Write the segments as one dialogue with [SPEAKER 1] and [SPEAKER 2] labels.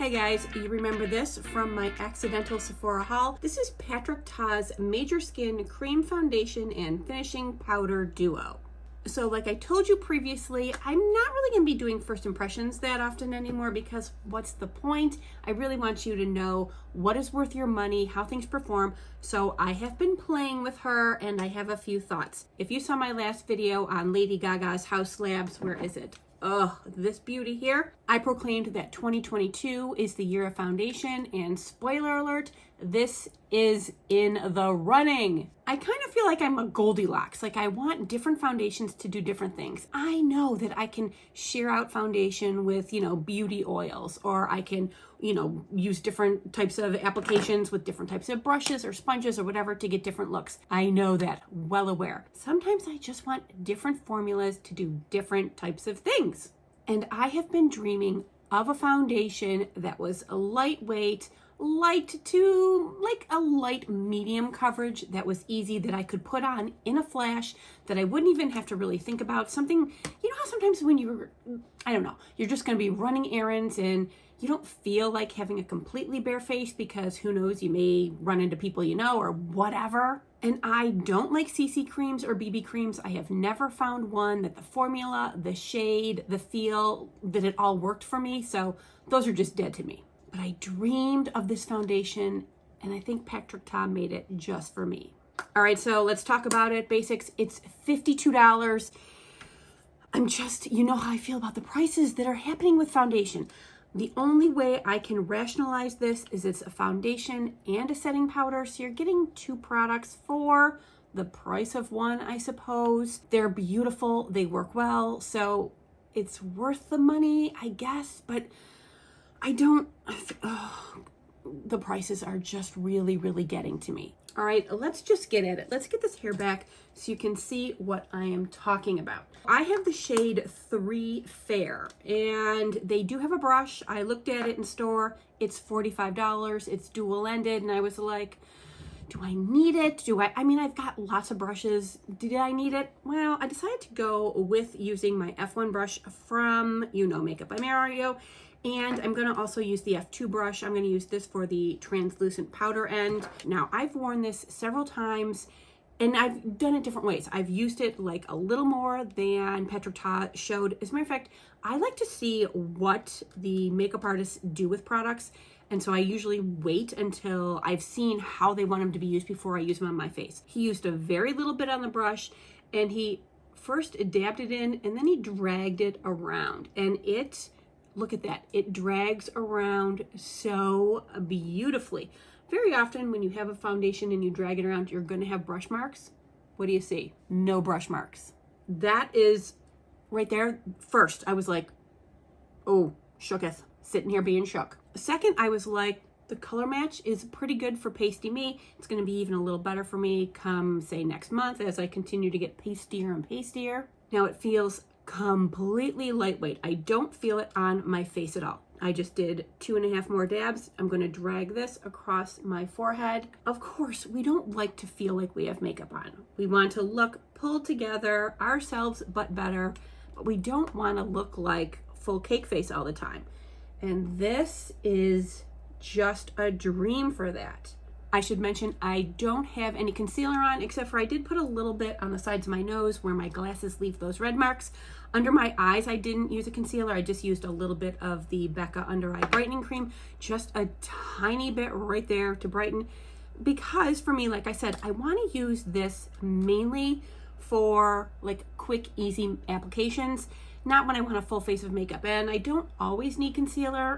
[SPEAKER 1] Hey guys, you remember this from my accidental Sephora haul? This is Patrick Ta's Major Skin Cream Foundation and Finishing Powder Duo. So like I told you previously, I'm not really going to be doing first impressions that often anymore because what's the point? I really want you to know what is worth your money, how things perform. So I have been playing with her and I have a few thoughts. If you saw my last video on Lady Gaga's House Labs, where is it? Oh, this beauty here. I proclaimed that 2022 is the year of foundation, and spoiler alert, this is in the running. I kind of feel like I'm a Goldilocks. Like I want different foundations to do different things. I know that I can share out foundation with, beauty oils, or I can, use different types of applications with different types of brushes or sponges or whatever to get different looks. I know that, well aware. Sometimes I just want different formulas to do different types of things. And I have been dreaming of a foundation that was a lightweight, light to like a light medium coverage that was easy, that I could put on in a flash, that I wouldn't even have to really think about. Something, how sometimes when you're just going to be running errands and you don't feel like having a completely bare face because who knows, you may run into people or whatever. And I don't like CC creams or BB creams. I have never found one that the formula, the shade, the feel, that it all worked for me. So those are just dead to me. But I dreamed of this foundation and I think Patrick Ta made it just for me. All right, so let's talk about it. Basics, it's $52. I'm just, how I feel about the prices that are happening with foundation. The only way I can rationalize this is it's a foundation and a setting powder. So you're getting two products for the price of one, I suppose. They're beautiful, they work well. So it's worth the money, I guess, but the prices are just really, really getting to me. All right, let's just get at it. Let's get this hair back so you can see what I am talking about. I have the shade 3 Fair, and they do have a brush. I looked at it in store. It's $45. It's dual-ended, and I was like, do I need it? I've got lots of brushes. Did I need it? Well, I decided to go with using my F1 brush from, Makeup by Mario. And I'm going to also use the F2 brush. I'm going to use this for the translucent powder end. Now, I've worn this several times, and I've done it different ways. I've used it like a little more than Patrick Ta showed. As a matter of fact, I like to see what the makeup artists do with products. And so I usually wait until I've seen how they want them to be used before I use them on my face. He used a very little bit on the brush, and he first dabbed it in, and then he dragged it around. And look at that. It drags around so beautifully. Very often when you have a foundation and you drag it around, you're going to have brush marks. What do you see? No brush marks. That is right there. First, I was like, oh, shooketh. Sitting here being shook. Second, I was like, the color match is pretty good for pasty me. It's going to be even a little better for me come, say, next month as I continue to get pastier and pastier. Now it feels completely lightweight. I don't feel it on my face at all. I just did 2.5 more dabs. I'm going to drag this across my forehead. Of course, we don't like to feel like we have makeup on. We want to look pulled together, ourselves, but better. But we don't want to look like full cake face all the time. And this is just a dream for that. I should mention I don't have any concealer on, except for I did put a little bit on the sides of my nose where my glasses leave those red marks. Under my eyes, I didn't use a concealer. I just used a little bit of the Becca Under Eye Brightening Cream, just a tiny bit right there to brighten. Because for me, like I said, I want to use this mainly for like quick, easy applications, not when I want a full face of makeup. And I don't always need concealer.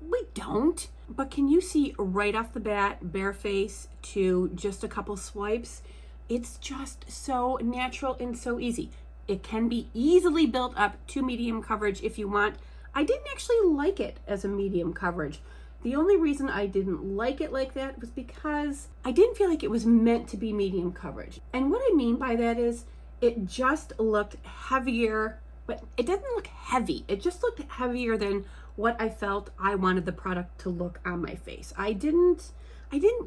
[SPEAKER 1] We don't. But can you see right off the bat, bare face to just a couple swipes? It's just so natural and so easy. It can be easily built up to medium coverage if you want. I didn't actually like it as a medium coverage. The only reason I didn't like it like that was because I didn't feel like it was meant to be medium coverage. And what I mean by that is it just looked heavier, but it doesn't look heavy. It just looked heavier than what I felt I wanted the product to look on my face. I didn't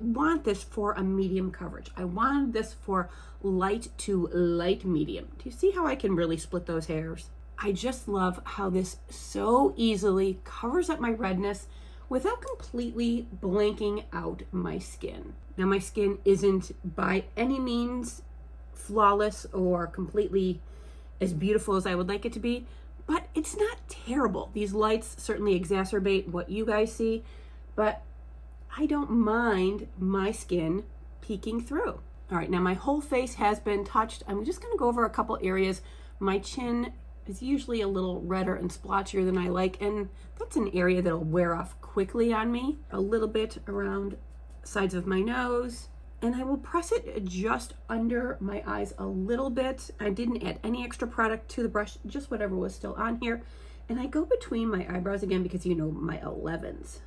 [SPEAKER 1] want this for a medium coverage. I wanted this for light to light medium. Do you see how I can really split those hairs? I just love how this so easily covers up my redness without completely blanking out my skin. Now, my skin isn't by any means flawless or completely as beautiful as I would like it to be, but it's not terrible. These lights certainly exacerbate what you guys see, but I don't mind my skin peeking through. All right, now my whole face has been touched. I'm just gonna go over a couple areas. My chin is usually a little redder and splotchier than I like, and that's an area that'll wear off quickly on me. A little bit around sides of my nose, and I will press it just under my eyes a little bit. I didn't add any extra product to the brush, just whatever was still on here. And I go between my eyebrows again because you know my 11s.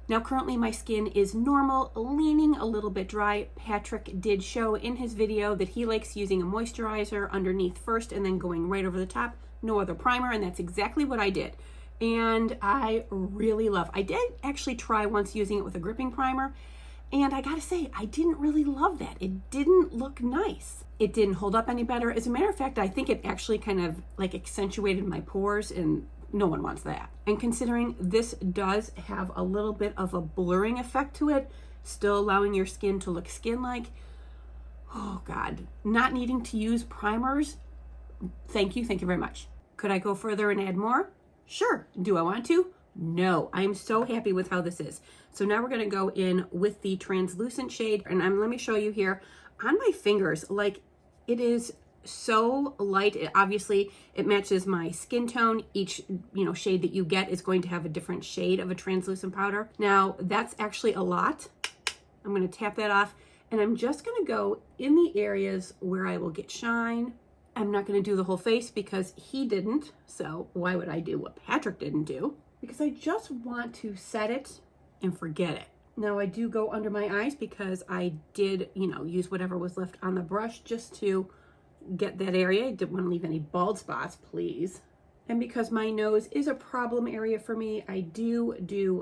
[SPEAKER 1] Now currently my skin is normal, leaning a little bit dry. Patrick did show in his video that he likes using a moisturizer underneath first and then going right over the top, no other primer, and that's exactly what I did. And I really love, I did actually try once using it with a gripping primer, and I gotta say, I didn't really love that. It didn't look nice. It didn't hold up any better. As a matter of fact, I think it actually kind of like accentuated my pores, and no one wants that. And considering this does have a little bit of a blurring effect to it, still allowing your skin to look skin-like, oh God, not needing to use primers, thank you very much. Could I go further and add more? Sure. Do I want to? No. I'm so happy with how this is. So now we're gonna go in with the translucent shade, and let me show you here on my fingers, like it is so light. Obviously it matches my skin tone. Each shade that you get is going to have a different shade of a translucent powder. Now that's actually a lot. I'm going to tap that off, and I'm just going to go in the areas where I will get shine. I'm not going to do the whole face because he didn't, so why would I do what Patrick didn't do? Because I just want to set it and forget it. Now I do go under my eyes because I did use whatever was left on the brush just to get that area. I didn't want to leave any bald spots, please. And because my nose is a problem area for me, I do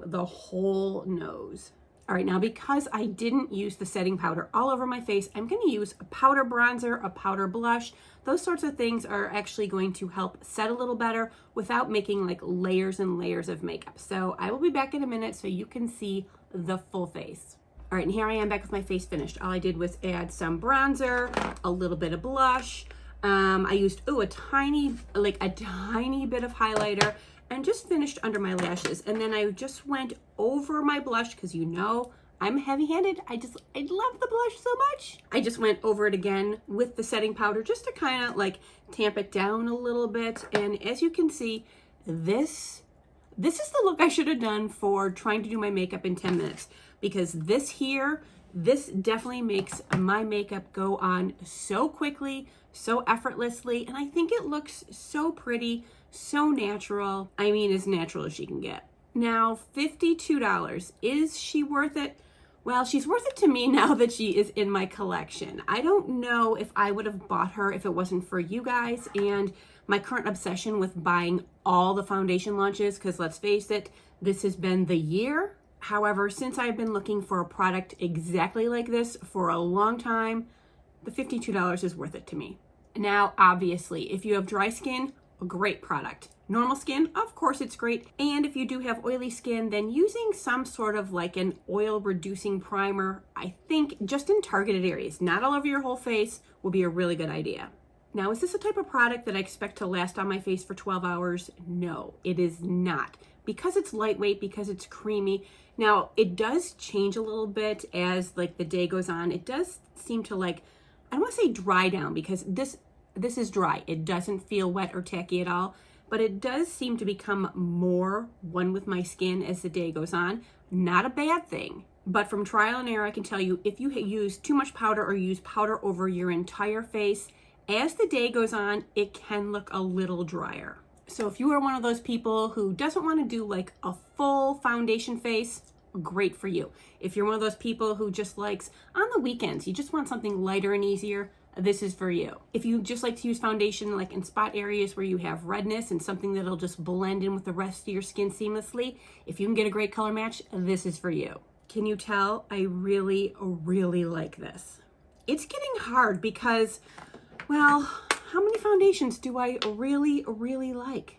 [SPEAKER 1] the whole nose. All right, now because I didn't use the setting powder all over my face, I'm going to use a powder bronzer, a powder blush. Those sorts of things are actually going to help set a little better without making like layers and layers of makeup. So I will be back in a minute so you can see the full face. All right, and here I am back with my face finished. All I did was add some bronzer, a little bit of blush. I used a tiny bit of highlighter, and just finished under my lashes. And then I just went over my blush because I'm heavy-handed. I love the blush so much. I just went over it again with the setting powder just to kind of like tamp it down a little bit. And as you can see, this is the look I should have done for trying to do my makeup in 10 minutes. Because this definitely makes my makeup go on so quickly, so effortlessly, and I think it looks so pretty, so natural. I mean, as natural as she can get. Now, $52, is she worth it? Well, she's worth it to me now that she is in my collection. I don't know if I would have bought her if it wasn't for you guys and my current obsession with buying all the foundation launches, because let's face it, this has been the year. However, since I've been looking for a product exactly like this for a long time, the $52 is worth it to me. Now, obviously, if you have dry skin, a great product. Normal skin, of course it's great. And if you do have oily skin, then using some sort of like an oil reducing primer, I think just in targeted areas, not all over your whole face, will be a really good idea. Now, is this a type of product that I expect to last on my face for 12 hours? No, it is not. Because it's lightweight, because it's creamy. Now, it does change a little bit as like the day goes on. It does seem to like, I don't want to say dry down because this is dry. It doesn't feel wet or tacky at all, but it does seem to become more one with my skin as the day goes on. Not a bad thing, but from trial and error, I can tell you if you use too much powder or use powder over your entire face, as the day goes on, it can look a little drier. So if you are one of those people who doesn't want to do like a full foundation face, great for you. If you're one of those people who just likes on the weekends, you just want something lighter and easier, this is for you. If you just like to use foundation like in spot areas where you have redness and something that'll just blend in with the rest of your skin seamlessly, if you can get a great color match, this is for you. Can you tell I really, really like this? It's getting hard because, well, how many foundations do I really, really like?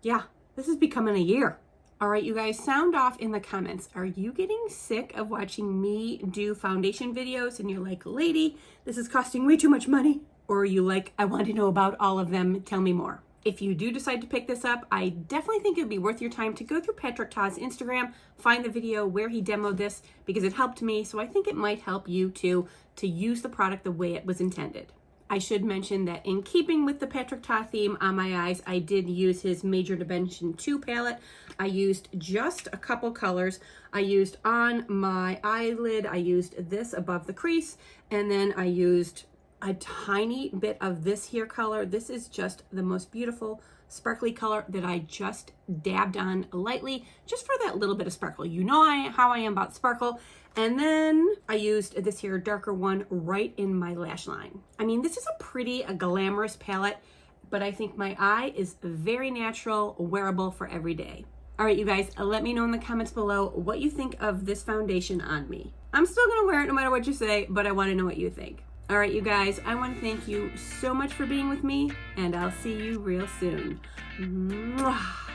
[SPEAKER 1] Yeah, this is becoming a year. All right, you guys, sound off in the comments. Are you getting sick of watching me do foundation videos and you're like, lady, this is costing way too much money? Or are you like, I want to know about all of them, tell me more. If you do decide to pick this up, I definitely think it would be worth your time to go through Patrick Ta's Instagram, find the video where he demoed this, because it helped me, so I think it might help you too to use the product the way it was intended. I should mention that in keeping with the Patrick Ta theme on my eyes, I did use his Major Dimension 2 palette. I used just a couple colors. I used on my eyelid, I used this above the crease, and then I used a tiny bit of this here color. This is just the most beautiful sparkly color that I just dabbed on lightly, just for that little bit of sparkle. You know how I am about sparkle. And then I used this here darker one right in my lash line. I mean, this is a glamorous palette, but I think my eye is very natural, wearable for every day. All right, you guys, let me know in the comments below what you think of this foundation on me. I'm still gonna wear it no matter what you say, but I wanna know what you think. All right, you guys, I want to thank you so much for being with me, and I'll see you real soon. Mwah.